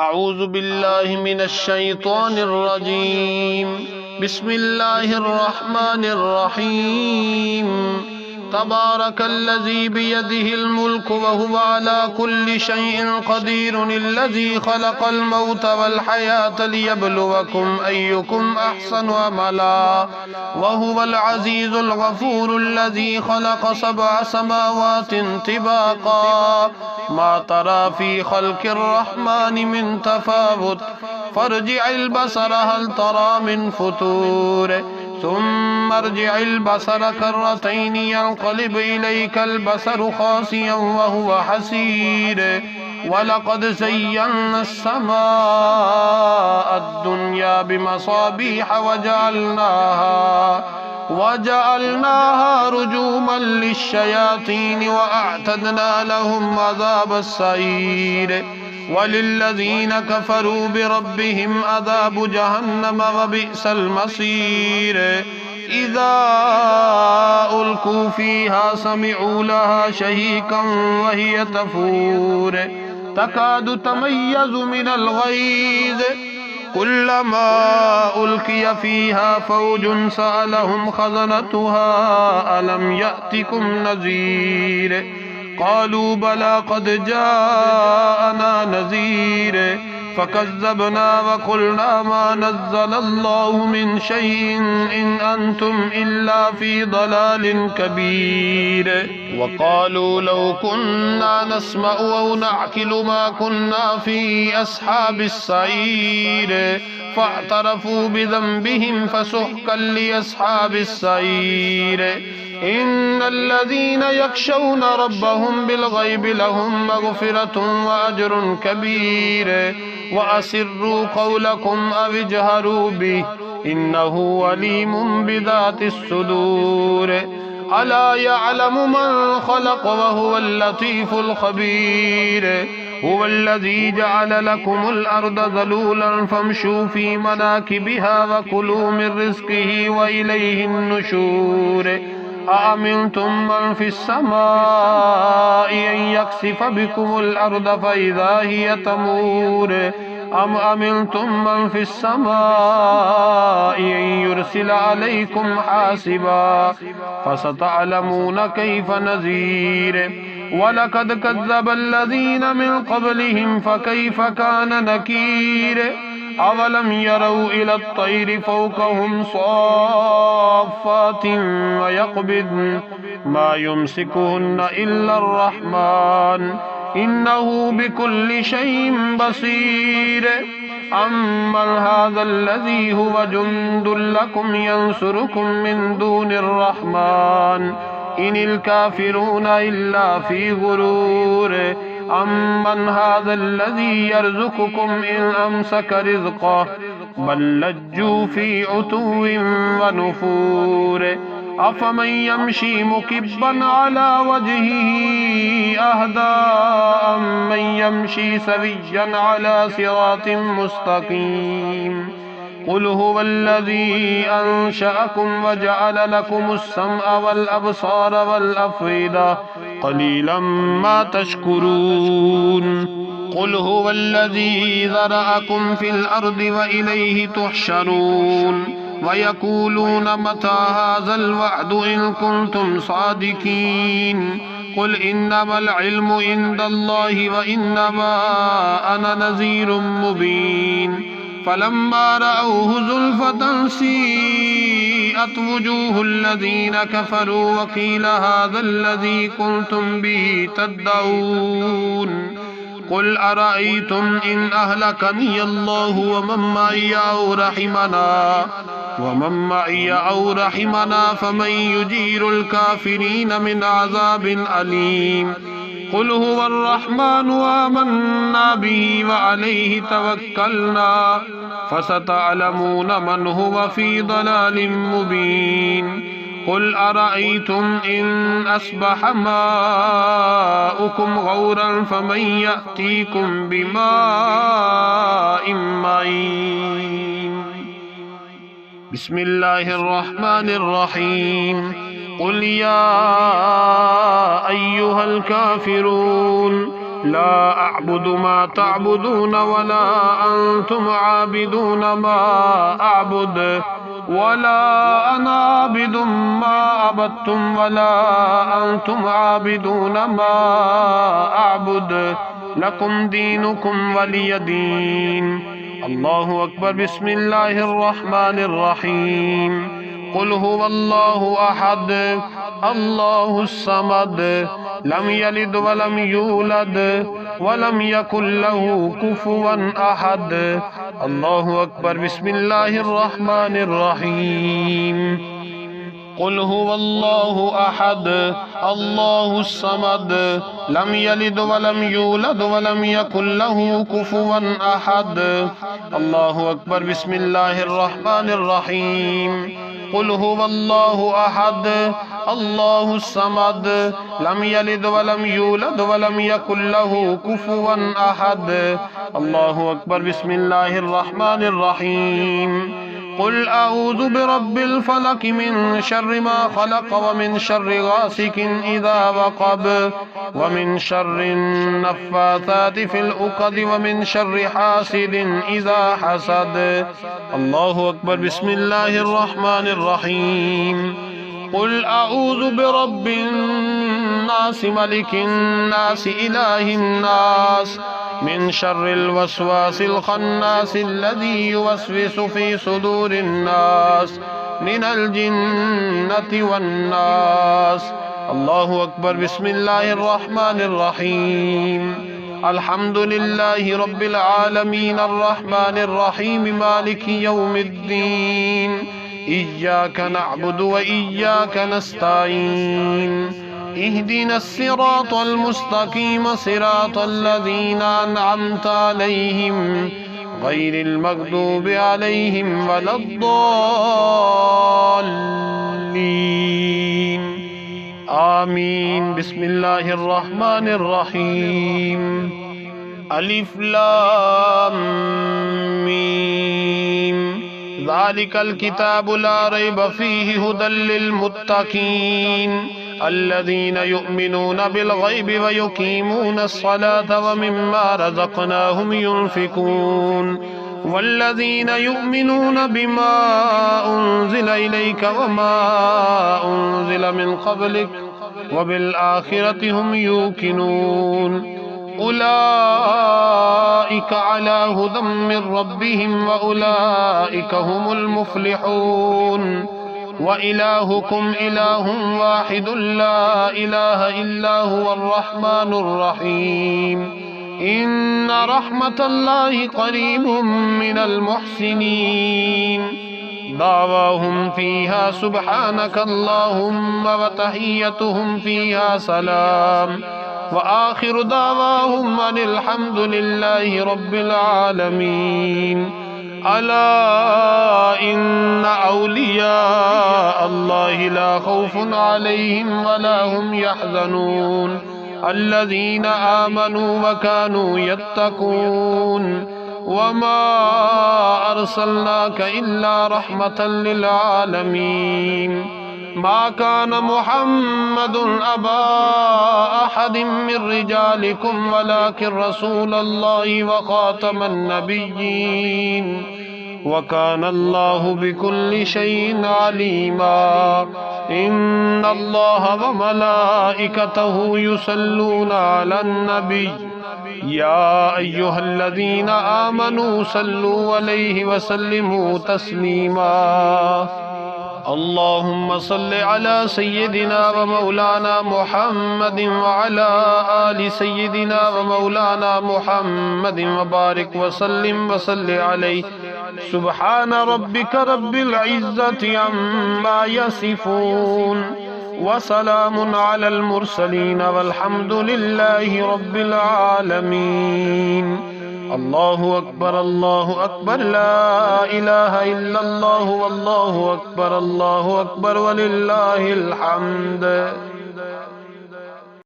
अऊज़ु बिल्लाहि मिनश शैतानिर रजीम। बिस्मिल्लाहिर रहमानिर रहीम। तबारकल्लज़ी बियदिहिल मुल्कु व हुवा अला कुल्लि शैइन क़दीरुल्लज़ी ख़लक़ल मौत वल हयात लियब्लुवकुम अय्युकुम अहसनु अमला व हुवल अज़ीज़ुल गफ़ूरुल्लज़ी ख़लक़ सबअ समावातिन तिबाक़ा मा तरा फ़ी ख़ल्क़िर रहमानि मिन तफ़ावुत फ़र्जिअल बसर हल तरा मिन फ़ुतूर सुम्मा अर्जिअल बसर कर्रतैनि यंक़लिब इलैकल बसरु ख़ासिअन व हुवा हसीर वलक़द ज़य्यन्ना अस्समाअ अद्दुन्या बिमसाबीह वजअलनाहा रुजूमन लिश्शयातीन वअअतदना लहुम अज़ाबस सईर वलिल्लज़ीन कफ़रू बिरब्बिहिम अज़ाबु जहन्नम वबिअसल मसीर इज़ा उल्क़ू फ़ीहा समिअू लहा शहीक़न वहिय तफ़ूर तकादु तमय्यज़ु मिनल ग़ैज़ कुल्लमा उल्क़िय फ़ीहा फ़ौजुन सअलहुम ख़ज़नतुहा अलम यअतिकुम नज़ीर क़ालू बला क़द जाअना नज़ीर फ़कज़्ज़बना वक़ुल्ना मा नज़्ज़लल्लाहु मिन शैइन इन अंतुम इल्ला फ़ी ज़लालिन कबीर वक़ालू लौ कुन्ना नस्मअु औ नअक़िलु मा कुन्ना फ़ी अस्हाबिस सईर फ़अतरफ़ू बिज़ंबिहिम फ़सुहक़न लिअस्हाबिस सईर इन्नल्लज़ीन यख़शौन रब्बहुम बिलग़ैबि लहुम मग़फ़िरतुन व अज्रुन कबीर व असिर्रू क़ौलकुम अव इजहरू बिही इन्नहु अलीमुम बिज़ातिस सुदूर अला यअलमु मन ख़लक़ व हुवल लतीफ़ुल ख़बीर हुवल्लज़ी जअल लकुमुल अर्द ज़लूलन फ़म्शू फ़ी मनाकिबिहा व कुलू मिन रिज़्क़िही व इलैहिन नुशूर अअमिनतुम मन फ़िस समाइ अन यख़सिफ़ बिकुमुल अर्द फ़इज़ा हिय तमूर अम अमिनतुम मन फ़िस समाइ अन युरसिल अलैकुम हासिबा फ़सतअलमून कैफ़ नज़ीर वलक़द कज़्ज़बल्लज़ीन मिन क़ब्लिहिम फ़कैफ़ कान नकीर अवलम यरौ इलत तैरि फ़ौक़हुम सॉफ़्फ़ातिन व यक़बिज़न मा युमसिकुहुन्ना इल्लर रहमान इन्नहु बिकुल्लि शैइन बसीर अम्मन हाज़ल्लज़ी हुव जुन्दुल लकुम यंसुरुकुम मिन दूनिर रहमान इनिल काफ़िरूना इल्ला फ़ी गुरूर अम्मन हाज़ल्लज़ी यर्ज़ुक़ुकुम इन अमसक रिज़्क़हु बल लज्जू फ़ी उतुव्विन व नुफ़ूर अफ़मन यमशी मुकिब्बन अला वजहिही अहदा अम्मन यमशी सविय्यन अला सिरातिन मुस्तक़ीम क़ुल हुवल्लज़ी अंशअकुम व जअल लकुमुस समअ वल अबसार वल अफ़इदा क़लीलन मा तशकुरून क़ुल हुवल्लज़ी ज़रअकुम फ़िल अर्दि व इलैहि तुहशरून व यक़ूलून मता हाज़ल वअदु इन कुन्तुम सादिक़ीन क़ुल इन्नमल इल्मु इंदल्लाहि व इन्नमा अना नज़ीरुम मुबीन फलम्मा रअऊहु ज़ुल्फ़तन सीअत वुजूहुल्लज़ीन कफ़रू व क़ील हाज़ल्लज़ी कुन्तुम बिही तद्दऊन क़ुल अरअय्तुम इन अहलकनियल्लाहु व मम्मन मअय रहिमना फमन युजीरुल काफ़िरीन मिन अज़ाबिन अलीम क़ुल हुवर रहमानु आमन्ना बिही व अलैहि तवक्कलना फसतअलमून मन हुव फ़ी ضलालिन मुबीन क़ुल अरअय्तुम इन अस्बह माउकुम गौरन फमन यअतीकुम बिमाइन मईन बिस्मिल्लाहिर रहमानिर रहीम क़ुल या अय्युहल काफ़िरून لا أعبد ما تعبدون ولا أنتم عابدون ما أعبد ولا أنا عابد ما عبدتم ولا أنتم عابدون ما أعبد لكم دينكم ولي دين. الله أكبر. بسم الله الرحمن الرحيم. قل هو الله أحد الله الصمد لم يلد ولم يولد ولم يكن له كفوا أحد. الله أكبر. بسم الله الرحمن الرحيم. قل هو الله أحد الله الصمد لم يلد ولم يولد ولم يكن له كفوا أحد. الله أكبر. بسم الله الرحمن الرحيم. قل هو الله أحد الله الصمد لم يلد ولم يولد ولم يكن له كفوا أحد. الله أكبر. بسم الله الرحمن الرحيم. قل أعوذ برب الفلق من شر ما خلق ومن شر غاسق إذا وقب ومن شر النفاثات في العقد ومن شر حاسد إذا حسد. الله أكبر. بسم الله الرحمن الرحيم. قل أعوذ برب الناس ملك الناس إله الناس من شر الوسواس الخناس الذي يوسوس في صدور الناس من الجنة والناس. الله أكبر. بسم الله الرحمن الرحيم. الحمد لله رب العالمين الرحمن الرحيم مالك يوم الدين إياك نعبد وإياك نستعين اهدنا الصراط المستقيم صراط الذين أنعمت عليهم غير المغضوب عليهم ولا الضالين آمين. بسم الله الرحمن الرحيم. ألف لام ميم. ذلك الكتاب لا ريب فيه هدى للمتقين الذين يؤمنون بالغيب ويقيمون الصلاة ومما رزقناهم ينفقون والذين يؤمنون بما أنزل إليك وما أنزل من قبلك وبالآخرة هم يوقنون أولئك على هدى من ربهم وأولئك هم المفلحون. وإلهكم إله واحد لا إله إلا هو الرحمن الرحيم. إن رحمة الله قريب من المحسنين. دعواهم فيها سبحانك اللهم وتحيتهم فيها سلام وآخر دعواهم أن الحمد لله رب العالمين. ألا إن أولياء الله لا خوف عليهم ولا هم يحزنون الذين آمنوا وكانوا يتقون. وما أرسلناك إلا رحمة للعالمين. ما كان محمد أبا أحد من رجالكم ولكن رسول الله وخاتم النبيين وكان الله بكل شيء عليما. إن الله وملائكته يصلون على النبي يا أيها الذين آمنوا صلوا عليه وسلموا تسليما. اللهم صل على سيدنا ومولانا محمد وعلى آل سيدنا ومولانا محمد وبارك وسلم وصل عليه. سبحان ربك رب العزة عما يصفون وسلام على المرسلين والحمد لله رب العالمين. الله أكبر الله أكبر لا إله إلا الله والله أكبر الله أكبر ولله الحمد.